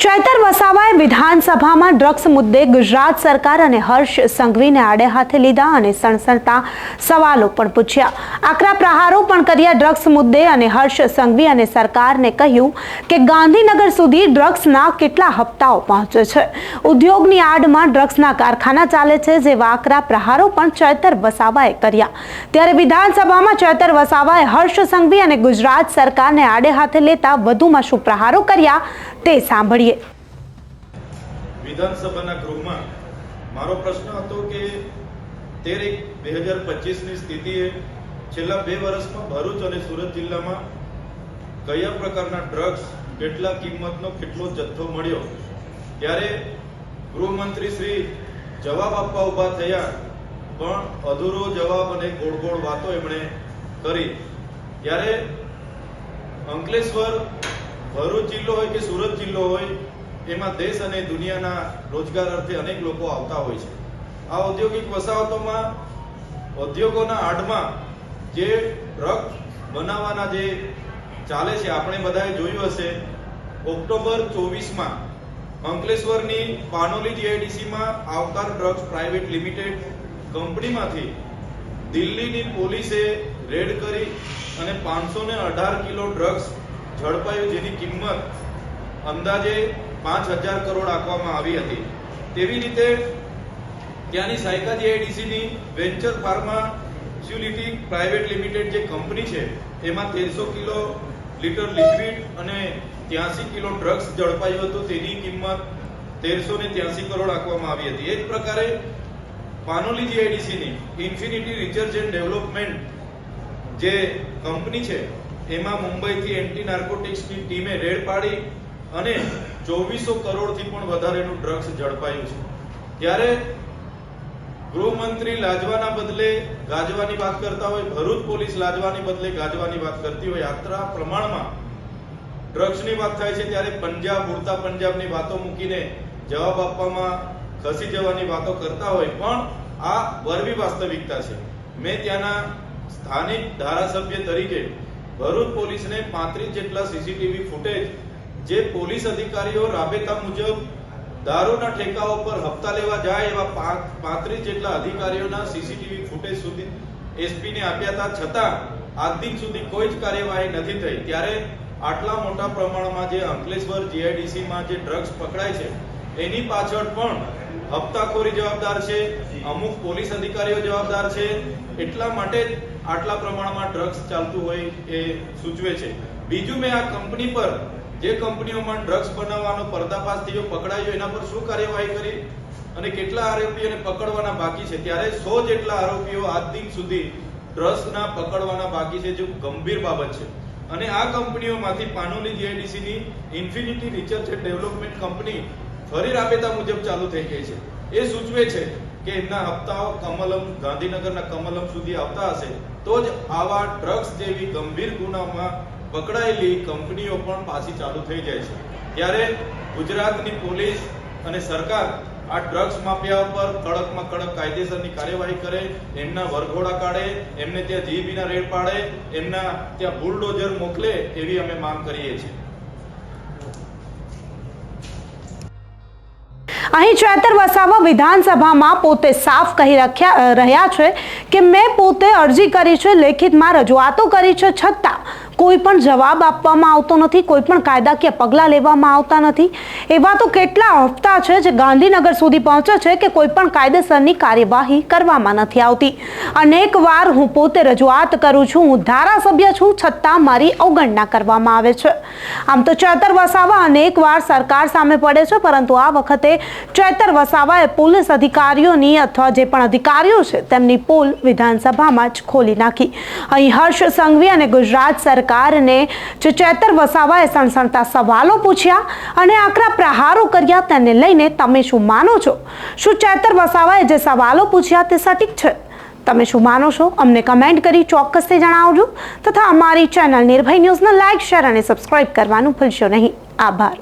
ચૈતર વસાવાએ વિધાનસભામાં ડ્રગ્સ મુદ્દે ગુજરાત સરકાર અને હર્ષ સંઘવીને આડે હાથે લીધા અને સણસણતા સવાલો પણ પૂછ્યા, આકરા પ્રહારો પણ કર્યા ડ્રગ્સ મુદ્દે અને હર્ષ સંઘવી અને સરકારને કહ્યું કે ગાંધીનગર સુધી ડ્રગ્સના કેટલા હપ્તાઓ પહોંચે છે, ઉદ્યોગની આડમાં ડ્રગ્સના કારખાના ચાલે છે જેવા આકરા પ્રહારો પણ ચૈતર વસાવાએ કર્યા। ત્યારે વિધાનસભામાં ચૈતર વસાવાએ હર્ષ સંઘવી અને ગુજરાત સરકારને આડે હાથે લેતા વધુમાં શું પ્રહારો કર્યા તે સાંભળીએ। વિધાનસભાના ગૃહમાં મારો પ્રશ્ન હતો કે 13/1/2025 ની સ્થિતિએ છેલ્લા 2 વર્ષમાં ભરૂચ અને સુરત જિલ્લામાં કયા પ્રકારના ડ્રગ્સ, કેટલા કિંમતનો કેટલો જથ્થો મળ્યો, ત્યારે ગૃહમંત્રી શ્રી જવાબ આપવા ઊભા થયા પણ અધૂરો જવાબ અને ગોળ ગોળ વાતો એમણે કરી। ત્યારે અંકલેશ્વર, ભરૂચ જિલ્લો હોય કે સુરત જિલ્લો હોય, એમાં દેશ અને દુનિયાના રોજગાર અર્થે અનેક લોકો આવતા હોય છે। આ ઔદ્યોગિક વસાહતોમાં ઉદ્યોગોના આડમાં જે ટ્રક બનાવવાના જે ચાલે છે, આપણે બધાએ જોયું હશે, ઓક્ટોબર 24માં અંકલેશ્વરની પાનોલી જીઆઈડીસીમાં આવકાર ડ્રગ્સ પ્રાઇવેટ લિમિટેડ કંપનીમાંથી દિલ્હીની પોલીસે રેડ કરી અને 518 કિલો ડ્રગ્સ ઝડપાયું, જેની કિંમત અંદાજે 5000 કરોડ આંકવામાં આવી હતી। તેવી રીતે ત્યાંની સાયકા જીઆઈડીસીની વેન્ચર ફાર્માસ્યુટિકલ પ્રાઇવેટ લિમિટેડ જે કંપની છે, એમાં 1300 કિલો લીટર લિક્વિડ અને 83 કિલો ડ્રગ્સ ઝડપાયું હતું, તેની કિંમત 1383 કરોડ આંકવામાં આવી હતી। એ જ પ્રકારે પાનોલી જીઆઈડીસીની ઇન્ફિનિટી રિસર્ચ એન્ડ ડેવલપમેન્ટ જે કંપની છે, એમાં મુંબઈથી એન્ટી નાર્કોટિક્સની ટીમે રેડ પાડી અને 2400 કરોડથી પણ વધારેનું ડ્રગ્સ ઝડપાયું છે। ત્યારે ગૃહમંત્રી લાજવાના બદલે ગાજવાની વાત કરતા હોય, ભરૂચ પોલીસ લાજવાની બદલે ગાજવાની વાત કરતી હોય, આકરા પ્રમાણમાં ડ્રગ્સની વાત થાય છે ત્યારે પંજાબ, ઉડતા પંજાબની વાતો મૂકીને જવાબ આપવામાં ખસી જવાની વાતો કરતા હોય, પણ આ વરવી વાસ્તવિકતા છે। મેં ત્યાંના સ્થાનિક ધારાસભ્ય તરીકે ભરૂચ પોલીસને 35 જેટલા સીસીટીવી ફૂટેજ, જે પોલીસ અધિકારીઓ રાબેતા મુજબ દારૂના ઠેકાઓ પર હપ્તા લેવા જાય એવા 35 જેટલા અધિકારીઓના સીસીટીવી ફૂટેજ સુધી એસપીને આપ્યા હતા, છતાં આજ દિન સુધી કોઈ જ કાર્યવાહી નથી થઈ। ત્યારે આટલા મોટા પ્રમાણમાં જે અંકલેશ્વર જીઆઈડીસીમાં જે ડ્રગ્સ પકડાય છે, એની પાછળ પણ હપ્તાખોરી જવાબદાર છે, અમુક પોલીસ અધિકારીઓ જવાબદાર છે, એટલા માટે જ આટલા પ્રમાણમાં ડ્રગ્સ ચાલતું હોય એ સૂચવે છે। બીજું, મેં આ કંપની પર, જે કંપનીઓમાં ડ્રગ્સ બનાવવાનો પર્દાફાશ થયો, પકડાયો, એના પર શું કાર્યવાહી કરી અને કેટલા આરોપીઓને પકડવાના બાકી છે, ત્યારે 100 જેટલા આરોપીઓ આજ દિન સુધી ડ્રગ્સના પકડવાના બાકી છે, જે ગંભીર બાબત છે। અને આ કંપનીઓમાંથી પાનોલી જીઆઈડીસીની infinity research and development company ફરી રાબેતા મુજબ ચાલુ થઈ ગઈ છે। એ સૂચવે છે કે એમના હપ્તાઓ કમલમ, ગાંધીનગરના કમલમ સુધી આવતા હશે, તો જ આવા ડ્રગ્સ જેવી ગંભીર ગુનામાં પકડાયેલી કંપનીઓ પણ પાછી ચાલુ થઈ જાય છે। ત્યારે ગુજરાતની પોલીસ અને સરકાર આ ડ્રગ્સ માફિયા પર કડકમાં કડક કાયદેસરની કાર્યવાહી કરે, એમના વરઘોડા કાઢે, એમને ત્યાં જીબીના રેડ પાડે, એમના ત્યાં બુલડોઝર મોકલે, એવી અમે માંગ કરીએ છીએ। અહીં ચૈતર વસાવા વિધાનસભામાં પોતે સાફ કહી રહ્યા છે કે મેં પોતે અરજી કરી છે, લેખિતમાં રજૂઆતો કરી છે, છતાં કોઈ પણ જવાબ આપવામાં આવતો નથી, કોઈ પણ કાયદાકીય પગલાં લેવામાં આવતા નથી। એવા તો કેટલા હપ્તા છે જે ગાંધીનગર સુધી પહોંચે છે કે કોઈ પણ કાયદેસરની કાર્યવાહી કરવામાં નથી આવતી। અનેક વાર હું પોતે રજૂઆત કરું છું, હું ધારાસભ્ય છું, છતાં મારી અવગણના કરવામાં આવે છે। આમ તો ચૈતર વસાવા અનેક વાર સરકાર સામે પડે છે, પરંતુ આ વખતે ચૈતર વસાવાએ પોલીસ અધિકારીઓની અથવા જે પણ અધિકારીઓ છે તેમની પોલ વિધાનસભામાં જ ખોલી નાખી। અહીં હર્ષ સંઘવી અને ગુજરાત સરકારને જે ચૈતર વસાવાએ સણસણતા સવાલો પૂછ્યા અને આકરા પ્રહારો કર્યા, તેને લઈને તમે શું માનો છો? શું ચૈતર વસાવાએ જે સવાલો પૂછ્યા તે સટીક છે? તમે શું માનો છો? અમને કમેન્ટ કરી ચોક્કસથી જણાવજો તથા અમારી ચેનલ નિર્ભય ન્યૂઝને લાઇક, શેર અને સબસ્ક્રાઇબ કરવાનું ભૂલશો નહીં। આભાર।